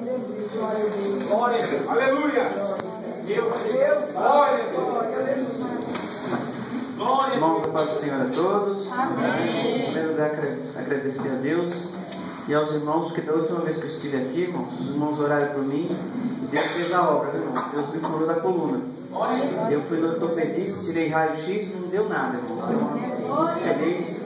Glória a Deus. Aleluia. Deus. Glória a Deus. Irmãos, a paz do Senhor a todos. Amém. Em primeiro lugar, agradecer a Deus e aos irmãos, porque da última vez que eu estive aqui, irmãos, os irmãos oraram por mim e Deus fez a obra, viu, irmãos? Deus me curou da coluna. Eu fui no ortopedista, tirei raio-x, não deu nada, irmãos. Eu muito feliz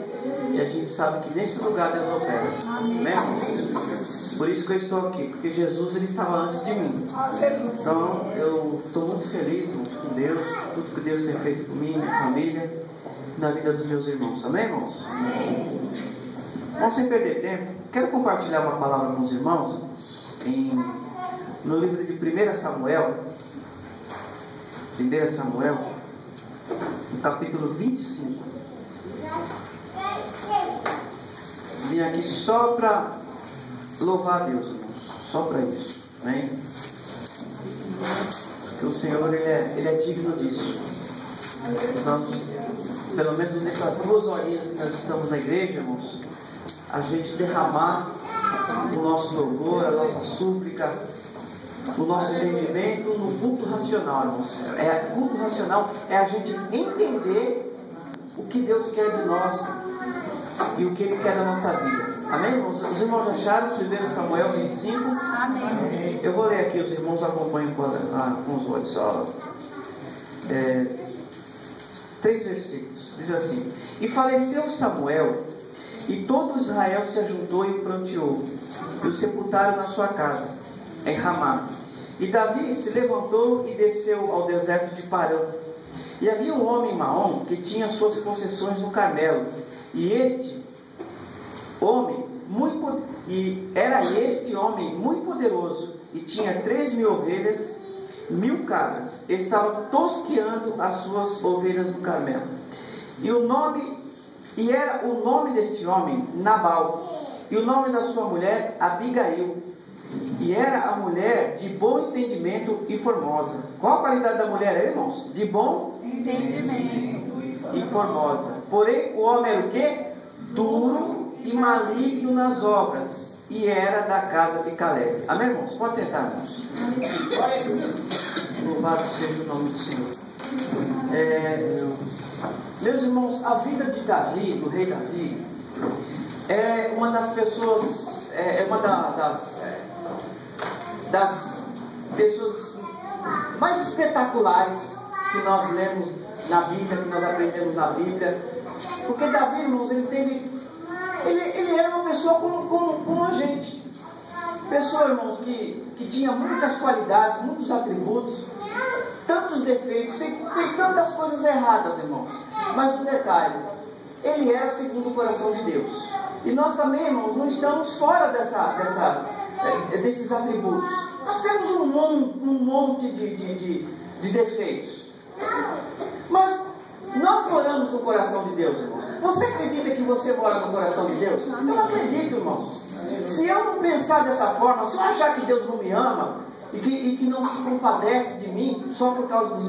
e a gente sabe que nesse lugar Deus opera. Amém, irmãos? Por isso que eu estou aqui, porque Jesus ele estava antes de mim. Então eu estou muito feliz, irmãos, com Deus, tudo que Deus tem feito por mim, minha família, na vida dos meus irmãos. Amém, irmãos? Vamos sem perder tempo. Quero compartilhar uma palavra com os irmãos no livro de 1 Samuel. 1 Samuel, no capítulo 25. Vim aqui só para louvar a Deus, irmãos. Só para isso. Amém? Porque o Senhor ele é digno disso. Nós, pelo menos nessas 2 horinhas que nós estamos na igreja, irmãos, a gente derramar o nosso louvor, a nossa súplica, o nosso entendimento no culto racional, irmãos. Culto racional é a gente entender o que Deus quer de nós e o que Ele quer da nossa vida. Amém, irmãos? Os irmãos acharam? 1 Samuel 25? Amém. Eu vou ler aqui, os irmãos acompanham com os olhos. 3 versículos. Diz assim: E faleceu Samuel, e todo Israel se ajuntou e o pranteou, e o sepultaram na sua casa, em Ramá. E Davi se levantou e desceu ao deserto de Parã. E havia um homem Maom que tinha suas possessões no Carmelo. E era este homem muito poderoso, e tinha 3.000 ovelhas, 1.000 cabras. Ele estava tosqueando as suas ovelhas no Carmelo. E era o nome deste homem Nabal, e o nome da sua mulher Abigail. E era a mulher de bom entendimento e formosa. Qual a qualidade da mulher, irmãos? De bom Entendimento e formosa. Porém, o homem era o quê? Duro e maligno nas obras, e era da casa de Caleb. Amém, irmãos? Pode sentar, irmãos. Louvado seja o nome do Senhor. Meus irmãos, a vida de Davi, do rei Davi, é uma das pessoas, das pessoas mais espetaculares que nós lemos na Bíblia, que nós aprendemos na Bíblia. Porque Davi, irmãos, ele era uma pessoa como a gente. Pessoa, irmãos, que tinha muitas qualidades, muitos atributos, tantos defeitos, fez tantas coisas erradas, irmãos. Mas um detalhe, ele era segundo o coração de Deus. E nós também, irmãos, não estamos fora desses atributos. Nós temos um monte de defeitos. Mas nós moramos no coração de Deus, irmãos. Você acredita que você mora no coração de Deus? Eu não acredito, irmãos. Se eu não pensar dessa forma, se eu achar que Deus não me ama e que não se compadece de mim só por causa dos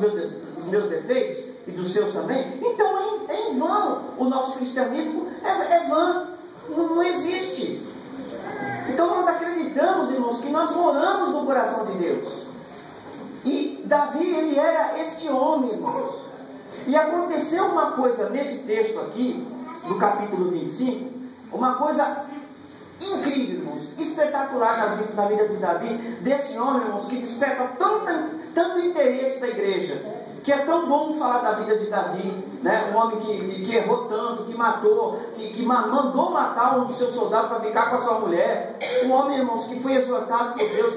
meus defeitos e dos seus também, então é em vão. O nosso cristianismo é vã, não existe. Então nós acreditamos, irmãos, que nós moramos no coração de Deus. E Davi, ele era este homem, irmãos. E aconteceu uma coisa nesse texto aqui, do capítulo 25, uma coisa incrível, irmãos, espetacular na vida de Davi, desse homem, irmãos, que desperta tanto interesse da igreja, que é tão bom falar da vida de Davi, né? Um homem que errou tanto, que matou, que mandou matar um dos seus soldados para ficar com a sua mulher, um homem, irmãos, que foi exortado por Deus.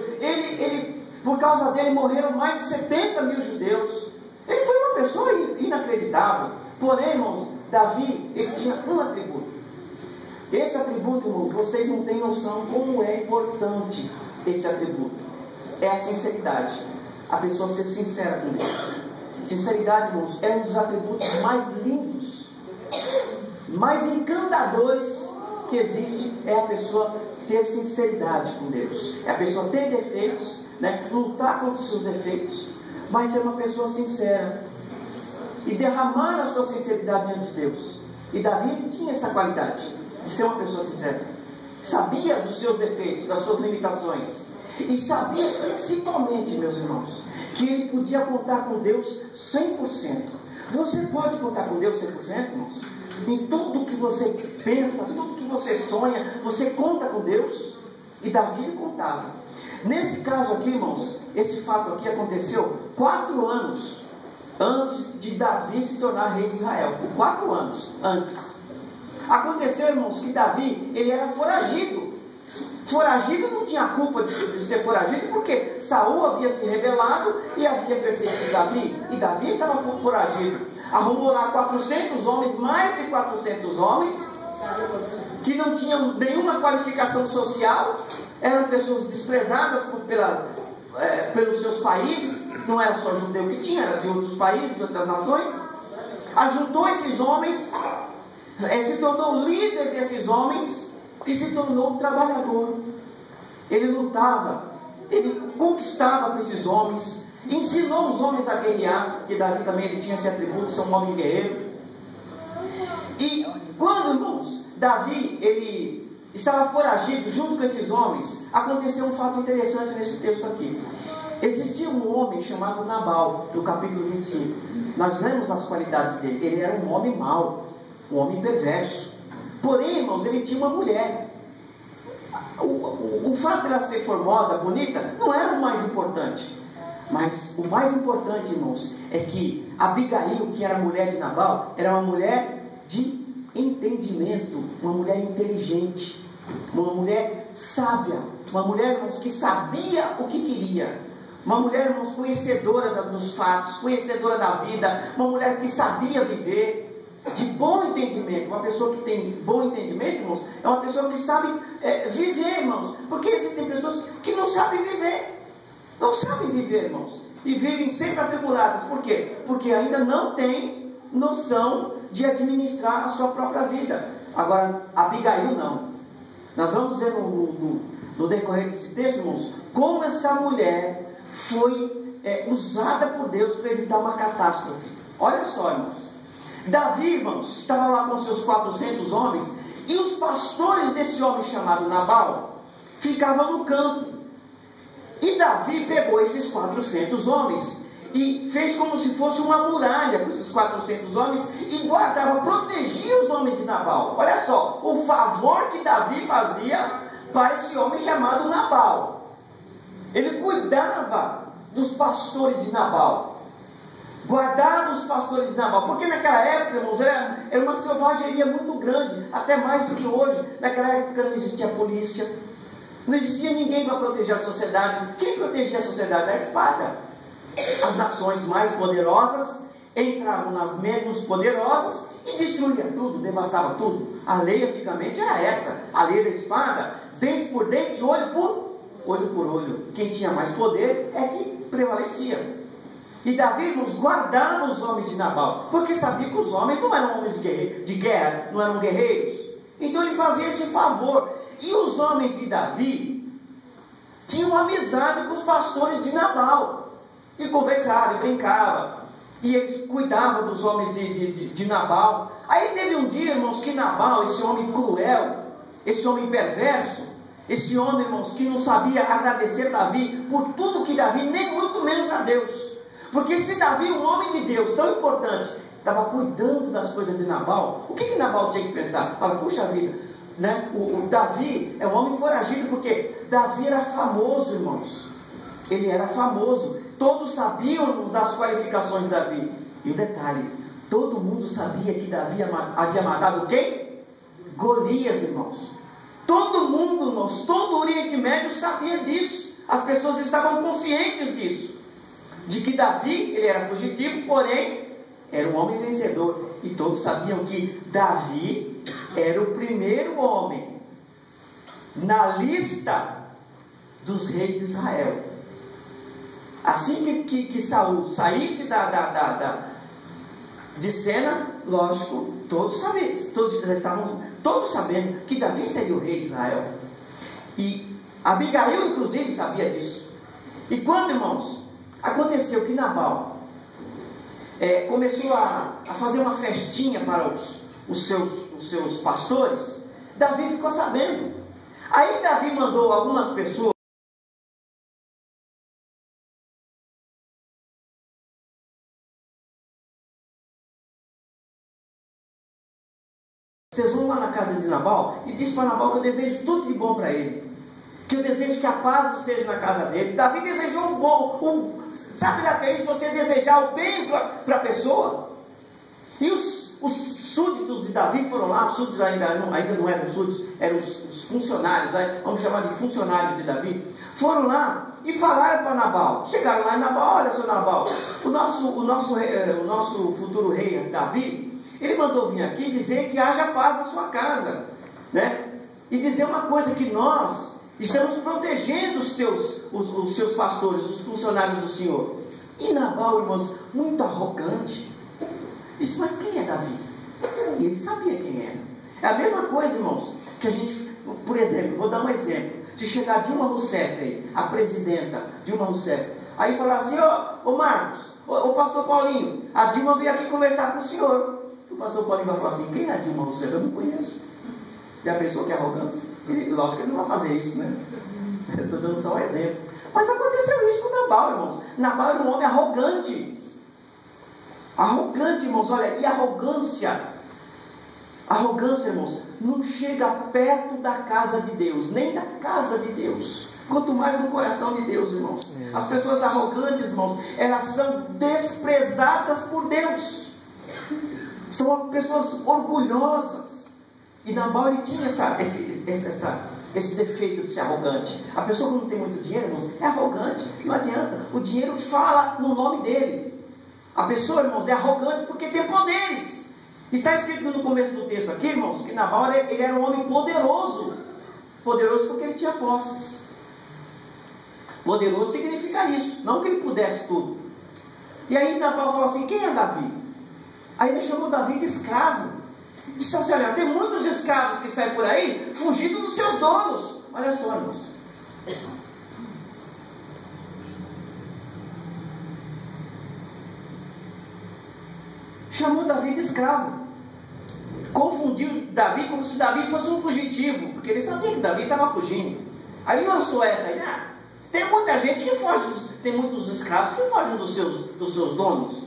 Por causa dele morreram mais de 70.000 judeus. Ele foi uma pessoa inacreditável. Porém, irmãos, Davi, ele tinha um atributo. Esse atributo, irmãos, vocês não têm noção como é importante esse atributo. É a sinceridade. A pessoa ser sincera com Deus. Sinceridade, irmãos, é um dos atributos mais lindos, mais encantadores que existe. É a pessoa ter sinceridade com Deus. É a pessoa ter defeitos, né, lutar contra os seus defeitos, mas ser uma pessoa sincera e derramar a sua sinceridade diante de Deus. E Davi tinha essa qualidade de ser uma pessoa sincera. Sabia dos seus defeitos, das suas limitações. E sabia principalmente, meus irmãos, que ele podia contar com Deus 100%. Você pode contar com Deus 100%, irmãos? Em tudo que você pensa, tudo que você sonha, você conta com Deus? E Davi contava. Nesse caso aqui, irmãos, esse fato aqui aconteceu 4 anos antes de Davi se tornar rei de Israel. Por 4 anos antes. Aconteceu, irmãos, que Davi, ele era foragido. Foragido não tinha culpa de ser foragido, porque Saul havia se rebelado e havia perseguido Davi. E Davi estava foragido. Arrumou lá 400 homens, mais de 400 homens, que não tinham nenhuma qualificação social, eram pessoas desprezadas pelos seus países, não era só judeu que tinha, era de outros países, de outras nações. Ajuntou esses homens, se tornou líder desses homens e se tornou um trabalhador. Ele lutava, ele conquistava com esses homens, ensinou os homens a guerrear, porque Davi também ele tinha esse atributo de ser um homem guerreiro. E quando, irmãos, Davi ele estava foragido junto com esses homens, aconteceu um fato interessante nesse texto aqui. Existia um homem chamado Nabal, no capítulo 25. Nós lemos as qualidades dele. Ele era um homem mau, um homem perverso. Porém, irmãos, ele tinha uma mulher. O fato de ela ser formosa, bonita, não era o mais importante. Mas o mais importante, irmãos, é que Abigail, que era a mulher de Nabal, era uma mulher de entendimento, uma mulher inteligente, uma mulher sábia, uma mulher, irmãos, que sabia o que queria, uma mulher, irmãos, conhecedora dos fatos, conhecedora da vida, uma mulher que sabia viver, de bom entendimento. Uma pessoa que tem bom entendimento, irmãos, é uma pessoa que sabe viver, irmãos, porque existem pessoas que não sabem viver. Não sabem viver, irmãos, e vivem sempre atribuladas. Por quê? Porque ainda não têm noção de administrar a sua própria vida. Agora, Abigail não. Nós vamos ver no decorrer desse texto, irmãos, como essa mulher foi usada por Deus para evitar uma catástrofe. Olha só, irmãos. Davi, irmãos, estava lá com seus 400 homens, e os pastores desse homem chamado Nabal ficavam no campo. E Davi pegou esses 400 homens e fez como se fosse uma muralha com esses 400 homens e guardava, protegia os homens de Nabal. Olha só, o favor que Davi fazia para esse homem chamado Nabal. Ele cuidava dos pastores de Nabal. Guardava os pastores de Nabal. Porque naquela época, irmãos, era uma selvageria muito grande, até mais do que hoje. Naquela época não existia polícia. Não existia ninguém para proteger a sociedade. Quem protegia a sociedade? A espada. As nações mais poderosas entravam nas menos poderosas e destruíam tudo, devastavam tudo. A lei antigamente era essa. A lei da espada, dente por dente, olho por olho. Quem tinha mais poder é que prevalecia. E Davi, irmãos, guardava os homens de Nabal, porque sabia que os homens não eram homens de guerra, não eram guerreiros. Então ele fazia esse favor. E os homens de Davi tinham amizade com os pastores de Nabal. E conversavam, e brincavam. E eles cuidavam dos homens de Nabal. Aí teve um dia, irmãos, que Nabal, esse homem cruel, esse homem perverso, esse homem, irmãos, que não sabia agradecer Davi por tudo que Davi, nem muito menos a Deus. Porque se Davi, um homem de Deus tão importante, estava cuidando das coisas de Nabal, o que Nabal tinha que pensar? Fala, puxa vida, né? O Davi é um homem foragido, porque Davi era famoso, irmãos. Ele era famoso. Todos sabiam das qualificações de Davi. E o detalhe, todo mundo sabia que Davi havia matado quem? Golias, irmãos. Todo mundo, irmãos, todo o Oriente Médio sabia disso. As pessoas estavam conscientes disso. De que Davi, ele era fugitivo, porém, era um homem vencedor. E todos sabiam que Davi era o primeiro homem na lista dos reis de Israel. Assim que Saul saísse de cena, lógico, todos sabendo que Davi seria o rei de Israel. E Abigail, inclusive, sabia disso. E quando, irmãos, aconteceu que Nabal começou a fazer uma festinha para os seus pastores, Davi ficou sabendo. Aí Davi mandou algumas pessoas Vocês vão lá na casa de Nabal e diz para Nabal que eu desejo tudo de bom para ele. Que eu desejo que a paz esteja na casa dele. Davi desejou um bom, sabe o que é isso? Você desejar o bem para a pessoa. E os súditos de Davi foram lá, os súditos ainda não eram súditos, eram os funcionários, vamos chamar de funcionários de Davi, foram lá e falaram para Nabal. Chegaram lá e Nabal, olha só Nabal, o nosso futuro rei Davi, ele mandou vir aqui dizer que haja paz na sua casa, né? E dizer uma coisa, que nós estamos protegendo os seus pastores, os funcionários do Senhor. E Nabal, irmãos, muito arrogante, disse, mas quem é Davi? E ele sabia quem era. É a mesma coisa, irmãos, que a gente, por exemplo, vou dar um exemplo, de chegar Dilma Rousseff aí, a presidenta Dilma Rousseff, aí falar assim, ô Marcos, ô pastor Paulinho, a Dilma veio aqui conversar com o senhor. O pastor Paulinho vai falar assim, quem é a Dilma Rousseff? Eu não conheço. E a pessoa que é arrogância? Lógico que ele não vai fazer isso, né? Eu estou dando só um exemplo. Mas aconteceu isso com Nabal, irmãos. Nabal era um homem arrogante. Arrogante, irmãos, olha, e arrogância, irmãos, não chega perto da casa de Deus, nem da casa de Deus, quanto mais no coração de Deus, irmãos. As pessoas arrogantes, irmãos, elas são desprezadas por Deus, são pessoas orgulhosas, e Nabal ele tinha esse defeito de ser arrogante. A pessoa que não tem muito dinheiro, irmãos, é arrogante, não adianta, o dinheiro fala no nome dele. A pessoa, irmãos, é arrogante porque tem poderes. Está escrito no começo do texto aqui, irmãos, que Nabal ele era um homem poderoso. Poderoso porque ele tinha posses. Poderoso significa isso, não que ele pudesse tudo. E aí Nabal falou assim, quem é Davi? Aí ele chamou Davi de escravo. Disse assim, olha, tem muitos escravos que saem por aí fugindo dos seus donos. Olha só, irmãos. Chamou Davi de escravo. Confundiu Davi como se Davi fosse um fugitivo, porque ele sabia que Davi estava fugindo. Aí lançou essa aí, tem muita gente que foge, tem muitos escravos que fogem dos seus donos.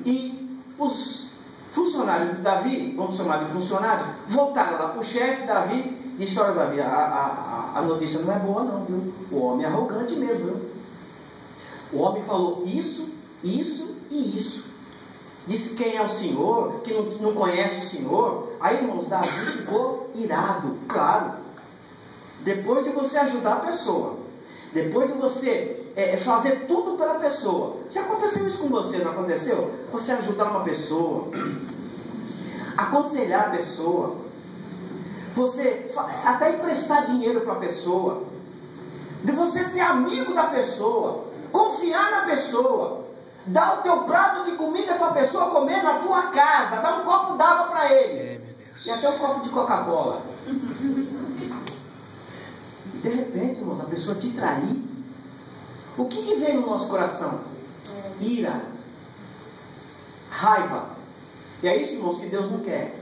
E os funcionários de Davi, vamos chamar de funcionários, voltaram lá para o chefe Davi, e disse, olha Davi, a notícia não é boa não, viu? O homem é arrogante mesmo, viu? O homem falou isso, isso e isso. Disse quem é o Senhor, que não conhece o Senhor. Aí, irmãos, Davi ficou irado, claro. Depois de você ajudar a pessoa, depois de você fazer tudo pela pessoa. Já aconteceu isso com você, não aconteceu? Você ajudar uma pessoa, aconselhar a pessoa, você até emprestar dinheiro para a pessoa, de você ser amigo da pessoa, confiar na pessoa, dar o teu prato de comida para a pessoa comer na tua casa, dar um copo d'água para ele, e até um copo de Coca-Cola. De repente, irmãos, a pessoa te trair, o que vem no nosso coração? Ira, raiva. E é isso, irmãos, que Deus não quer.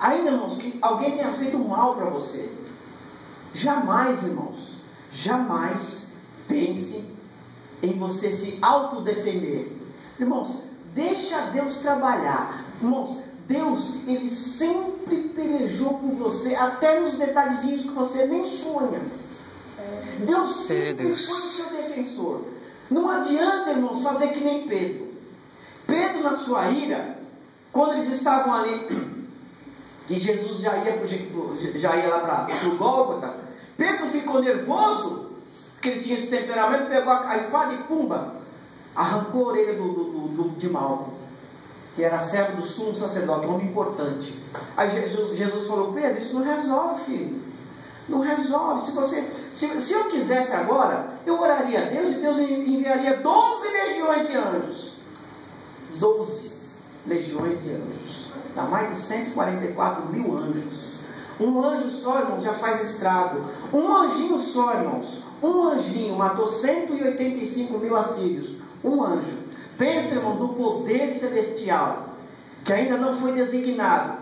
Ainda, irmãos, que alguém tenha feito mal para você. Jamais, irmãos, jamais pense em você se autodefender. Irmãos, deixa Deus trabalhar. Irmãos, Deus, Ele sempre pelejou por você, até nos detalhezinhos que você nem sonha. Deus sempre foi o seu defensor. Não adianta, irmãos, fazer que nem Pedro. Pedro, na sua ira, quando eles estavam ali, que Jesus já ia lá para o Gólgota, Pedro ficou nervoso, porque ele tinha esse temperamento, pegou a espada e pumba, arrancou a orelha de Malco, que era servo do sumo sacerdote, um homem importante. Aí Jesus falou, Pedro, isso não resolve, filho. Não resolve. Se eu quisesse agora, eu oraria a Deus e Deus enviaria 12 legiões de anjos. 12 legiões de anjos. Dá mais de 144 mil anjos. Um anjo só, irmãos, já faz estrago. Um anjinho só, irmãos. Um anjinho matou 185 mil assírios. Um anjo. Pensa, irmãos, no poder celestial, que ainda não foi designado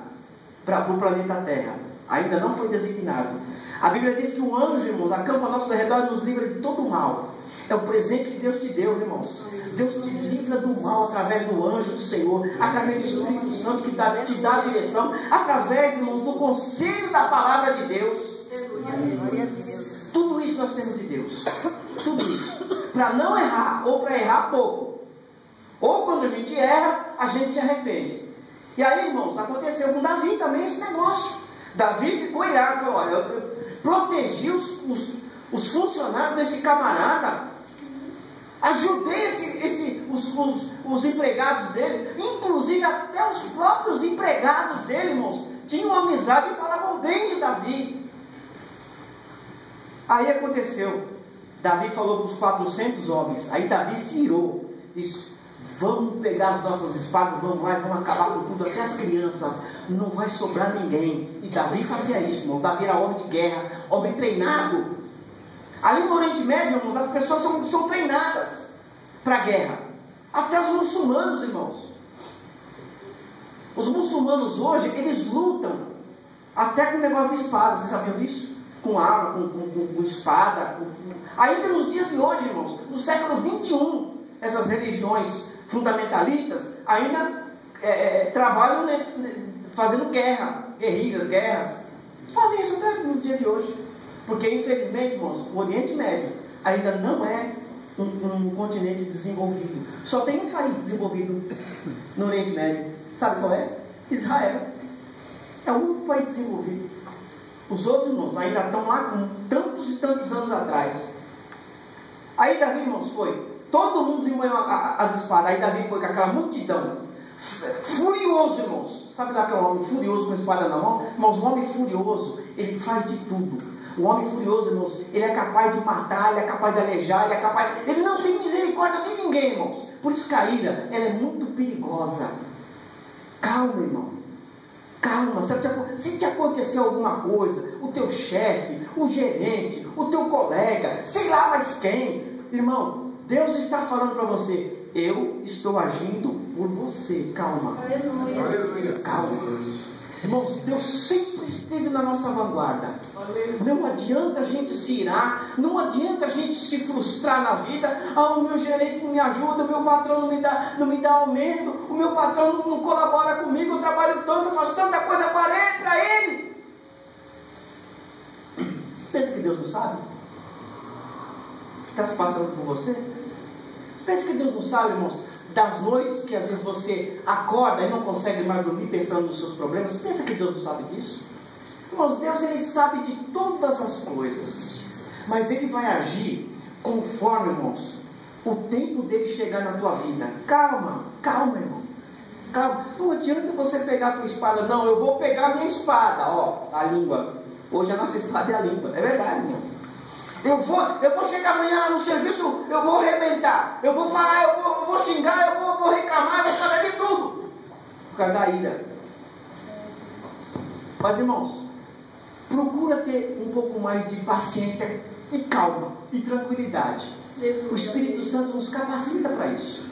para o planeta Terra. Ainda não foi designado. A Bíblia diz que o anjo, irmãos, acampa ao nosso redor e nos livra de todo o mal. É o presente que Deus te deu, irmãos. Deus te livra do mal através do anjo do Senhor, através do Espírito Santo que te dá a direção, através, irmãos, do conselho da palavra de Deus. Tudo isso nós temos de Deus. Tudo isso. Para não errar, ou para errar pouco. Ou quando a gente erra, a gente se arrepende. E aí, irmãos, aconteceu com Davi também esse negócio. Davi ficou irado, falou, olha, eu protegi os funcionários desse camarada, ajudei os empregados dele, inclusive até os próprios empregados dele, irmãos, tinham amizade e falavam bem de Davi. Aí aconteceu, Davi falou para os 400 homens, aí Davi se irou, disse, vamos pegar as nossas espadas, vamos lá e vamos acabar com tudo, até as crianças, não vai sobrar ninguém. E Davi fazia isso, irmãos. Davi era homem de guerra, homem treinado. Ali no Oriente Médio, irmãos, as pessoas são treinadas para a guerra. Até os muçulmanos, irmãos. Os muçulmanos hoje, eles lutam até com o negócio de espada, vocês sabiam disso? Com arma, com espada. Ainda nos dias de hoje, irmãos, no século 21, essas religiões fundamentalistas ainda trabalham fazendo guerras. Eles fazem isso até nos dias de hoje. Porque, infelizmente, irmãos, o Oriente Médio ainda não é um continente desenvolvido. Só tem um país desenvolvido no Oriente Médio. Sabe qual é? Israel. É o único país desenvolvido. Os outros, irmãos, ainda estão lá com tantos e tantos anos atrás. Aí Davi, irmãos, foi. Todo mundo desembanhou as espadas. Aí Davi foi com aquela multidão. Furioso, irmãos. Sabe lá que é um homem furioso com a espada na mão? Irmãos, o homem furioso, ele faz de tudo. O homem furioso, irmãos, ele é capaz de matar, ele é capaz de alejar, ele não tem misericórdia de ninguém, irmãos. Por isso que a ira, ela é muito perigosa. Calma, irmão. Calma, se te acontecer alguma coisa, o teu chefe, o gerente, o teu colega, sei lá mais quem, irmão, Deus está falando para você, eu estou agindo por você, calma. Aleluia. Calma. Irmãos, Deus sempre esteve na nossa vanguarda. Não adianta a gente se irar, não adianta a gente se frustrar na vida. Ah, o meu gerente não me ajuda, o meu patrão não me dá aumento, o meu patrão não colabora comigo, eu trabalho tanto, eu faço tanta coisa para ele. Você pensa que Deus não sabe? Está se passando por você? Você pensa que Deus não sabe, irmãos? Das noites que às vezes você acorda e não consegue mais dormir pensando nos seus problemas, pensa que Deus não sabe disso? Irmãos, Deus, ele sabe de todas as coisas, mas ele vai agir conforme, irmãos, o tempo dele chegar na tua vida. Calma, irmão, calma. Não adianta você pegar a tua espada, não, eu vou pegar a minha espada, ó, a língua. Hoje a nossa espada é a língua, é verdade, irmãos. Eu vou chegar amanhã no serviço, eu vou arrebentar, eu vou falar, eu vou xingar, eu vou reclamar, eu vou fazer de tudo. Por causa da ira. Mas, irmãos, procura ter um pouco mais de paciência e calma e tranquilidade. O Espírito Santo nos capacita para isso.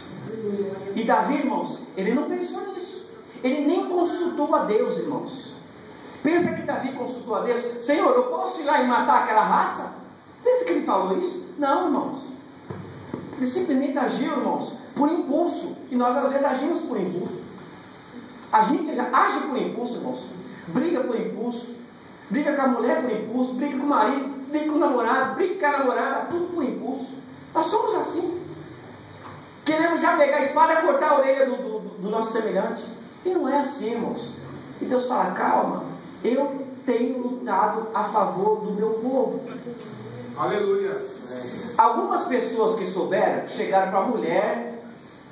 E Davi, irmãos, ele não pensou nisso. Ele nem consultou a Deus, irmãos. Pensa que Davi consultou a Deus? Senhor, eu posso ir lá e matar aquela raça? Pensa que ele falou isso? Não, irmãos. Ele simplesmente agiu, irmãos, por impulso. E nós às vezes agimos por impulso. A gente age por impulso, irmãos. Briga por impulso. Briga com a mulher por impulso. Briga com o marido. Briga com o namorado. Briga com a namorada. Tudo por impulso. Nós somos assim. Queremos já pegar a espada e cortar a orelha do nosso semelhante. E não é assim, irmãos. E Deus fala, calma. Eu tenho lutado a favor do meu povo. Aleluia. Algumas pessoas que souberam chegaram para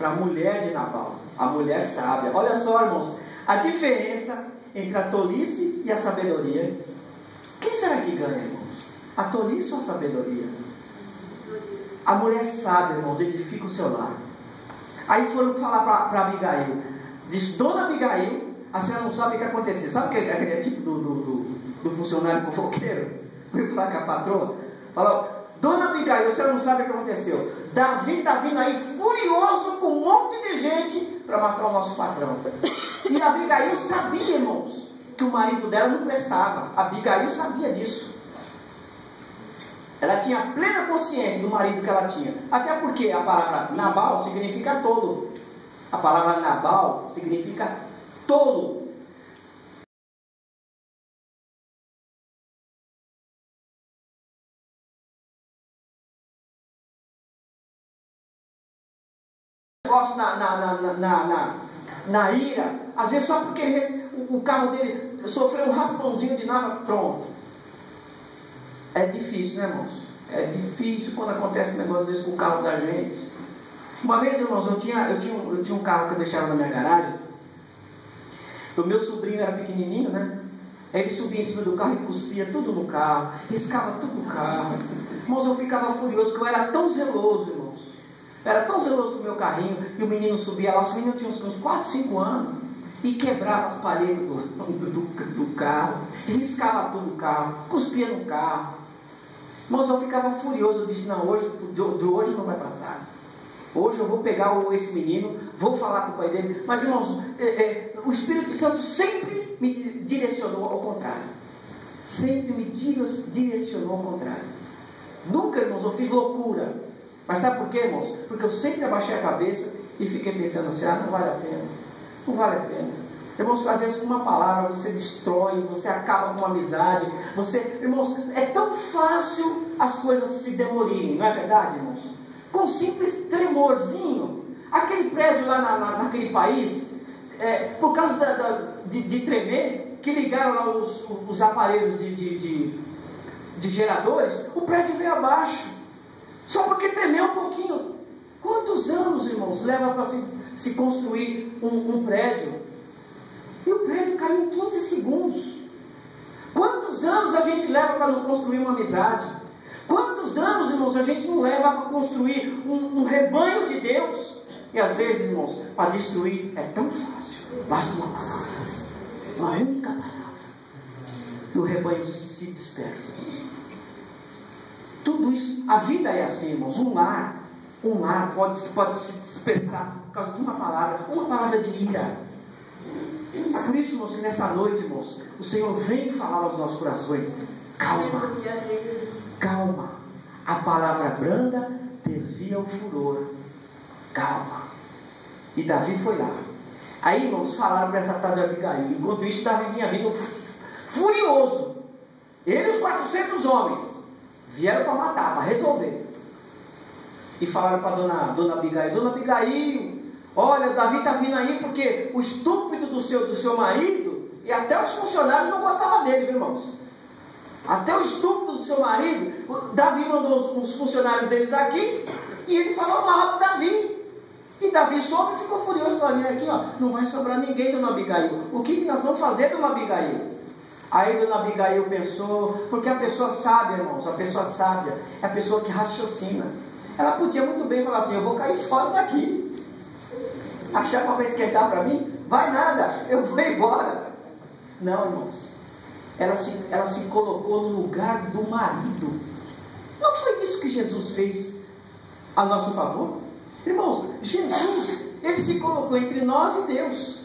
a mulher de Nabal, a mulher sábia. Olha só, irmãos, a diferença entre a tolice e a sabedoria. Quem será que ganha, irmãos? A tolice ou a sabedoria? A mulher sábia, irmãos, edifica o seu lar. Aí foram falar para Abigail. Diz, Dona Abigail, a senhora não sabe o que aconteceu. Sabe aquele tipo do funcionário fofoqueiro? Foi falar com a patroa. Falou, Dona Abigail, você não sabe o que aconteceu. Davi está vindo aí furioso com um monte de gente para matar o nosso patrão. E Abigail sabia, irmãos, que o marido dela não prestava. Abigail sabia disso. Ela tinha plena consciência do marido que ela tinha. Até porque a palavra Nabal significa tolo. A palavra Nabal significa tolo. Negócio na ira, às vezes só porque o carro dele sofreu um raspãozinho de nada, pronto. É difícil, né, irmãos? É difícil quando acontece um negócio desse com o carro da gente. Uma vez, irmãos, eu tinha um carro que eu deixava na minha garagem. O meu sobrinho era pequenininho, né? Aí ele subia em cima do carro e cuspia tudo no carro, riscava tudo no carro. Irmãos, eu ficava furioso, porque eu era tão zeloso, irmãos. Eu era tão zeloso com o meu carrinho, e o menino subia lá, o menino tinha uns 4, 5 anos, e quebrava as paredes do carro, riscava tudo no carro, cuspia no carro. Irmãos, eu ficava furioso, eu disse, não, hoje não vai passar. Hoje eu vou pegar esse menino, vou falar com o pai dele. Mas, irmãos, o Espírito Santo sempre me direcionou ao contrário. Sempre me direcionou ao contrário. Nunca, irmãos, eu fiz loucura. Mas sabe por quê, irmãos? Porque eu sempre abaixei a cabeça e fiquei pensando assim, não vale a pena. Não vale a pena. Irmãos, às vezes com uma palavra você destrói, você acaba com uma amizade. Irmãos, é tão fácil as coisas se demolirem, não é verdade, irmãos? Com um simples tremorzinho. Aquele prédio lá naquele país, por causa de tremer, que ligaram lá os aparelhos de geradores, o prédio veio abaixo. Só porque tremeu um pouquinho. Quantos anos, irmãos, leva para se construir um prédio? E o prédio caiu em 15 segundos. Quantos anos a gente leva para não construir uma amizade? Quantos anos, irmãos, a gente não leva para construir um rebanho de Deus? E às vezes, irmãos, para destruir é tão fácil. Basta uma única palavra. E o rebanho se dispersa. Tudo isso, a vida é assim, irmãos. Um lar pode se dispersar por causa de uma palavra de ira. Por isso, irmãos, nessa noite, irmãos, o Senhor vem falar aos nossos corações. Calma. Calma. A palavra branda desvia o furor. Calma. E Davi foi lá. Aí, irmãos, falaram para essa tal de Abigail. Enquanto isso, Davi vinha vindo furioso. Ele e os 400 homens vieram para matar, para resolver. E falaram para dona Abigail: Dona Abigail, olha, o Davi está vindo aí porque o estúpido do seu marido, e até os funcionários não gostavam dele, viu, irmãos? Até o estúpido do seu marido, Davi mandou os funcionários deles aqui, e ele falou mal de Davi. E Davi soube e ficou furioso com a minha aqui, ó. Não vai sobrar ninguém, dona Abigail. O que nós vamos fazer, dona Abigail? Aí dona Abigail pensou, porque a pessoa sábia, irmãos, a pessoa sábia é a pessoa que raciocina. Ela podia muito bem falar assim: eu vou cair fora daqui. Achar que vai esquentar para mim? Vai nada, eu vou embora. Não, irmãos. Ela se colocou no lugar do marido. Não foi isso que Jesus fez a nosso favor? Irmãos, Jesus, ele se colocou entre nós e Deus.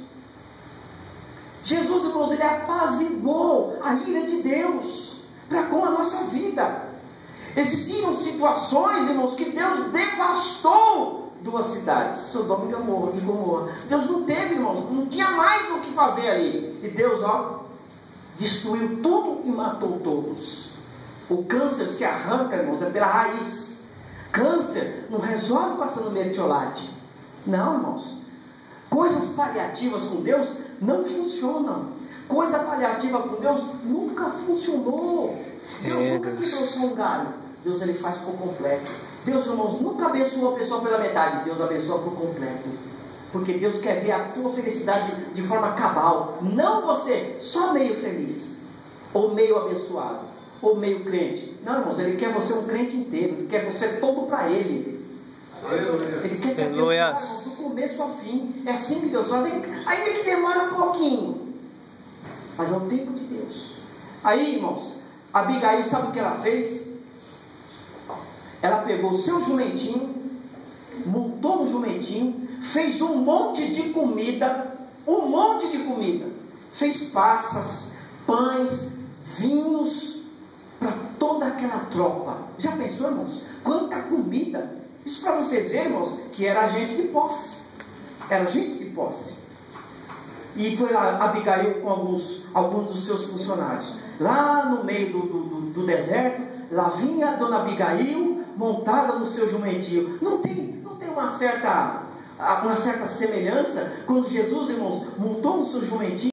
Jesus, irmãos, ele apaziguou a ira de Deus para com a nossa vida. Existiam situações, irmãos, que Deus devastou 2 cidades, Sodoma e Gomorra. Deus não teve, irmãos, não tinha mais o que fazer ali. E Deus, destruiu tudo e matou todos. O câncer se arranca, irmãos, é pela raiz. Câncer não resolve passando metiolate. Não, irmãos. Coisas paliativas com Deus não funcionam. Coisa paliativa com Deus nunca funcionou. Deus nunca quebrou só um galho. Deus, ele faz por completo. Deus, irmãos, nunca abençoou a pessoa pela metade. Deus abençoa por completo. Porque Deus quer ver a tua felicidade de forma cabal. Não você só meio feliz, ou meio abençoado, ou meio crente. Não, irmãos, ele quer você um crente inteiro. Ele quer você todo para ele. Ele quer te abençoar do começo ao fim. É assim que Deus faz. Ainda que demora um pouquinho, mas é o tempo de Deus. Aí, irmãos, Abigail, sabe o que ela fez? Ela pegou o seu jumentinho, montou no jumentinho, fez um monte de comida, fez passas, pães, vinhos, para toda aquela tropa. Já pensou, irmãos? Quanta comida! Isso para vocês verem, irmãos, que era gente de posse. Era gente de posse. E foi lá Abigail com alguns dos seus funcionários. Lá no meio do deserto, lá vinha a dona Abigail montada no seu jumentinho. Não tem uma certa semelhança quando Jesus, irmãos, montou no seu jumentinho?